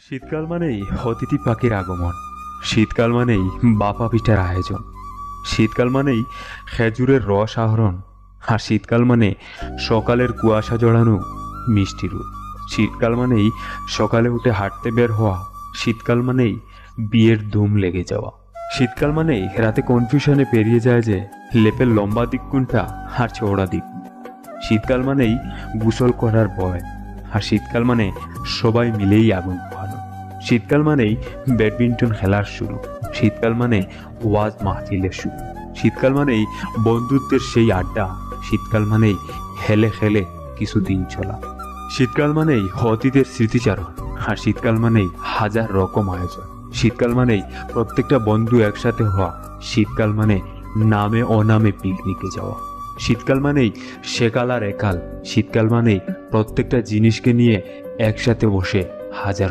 শীতকাল মানেই অতিথি পাখির আগমন। শীতকাল মানেই বাপা পিঠার আয়োজন। শীতকাল মানেই খেজুরের রস আহরণ। আর শীতকাল মানে সকালের কুয়াশা জড়ানো মিষ্টি রোদ। শীতকাল মানেই সকালে উঠে হাঁটতে বের হওয়া। শীতকাল মানেই বিয়ের ধুম লেগে যাওয়া। শীতকাল মানেই রাতে কনফিউশনে পেরিয়ে যায় যে লেপের লম্বা দিক কোনটা আর চওড়া দিক। শীতকাল মানেই গোসল করার ভয়। আর শীতকাল মানে সবাই মিলেই আগুন পোহানো। শীতকাল মানেই ব্যাডমিন্টন খেলার শুরু। শীতকাল মানে ওয়াজ মাহফিলের শুরু। শীতকাল মানেই বন্ধুত্বের সেই আড্ডা। শীতকাল মানেই হেলে খেলে কিছুদিন চলা। শীতকাল মানেই অতীতের স্মৃতিচারণ। আর শীতকাল মানেই হাজার রকম আয়োজন। শীতকাল মানেই প্রত্যেকটা বন্ধু একসাথে হওয়া। শীতকাল মানে নামে অনামে পিকনিকে যাওয়া। শীতকাল মানেই সেকাল আর একাল। শীতকাল মানেই প্রত্যেকটা জিনিসকে নিয়ে একসাথে বসে হাজার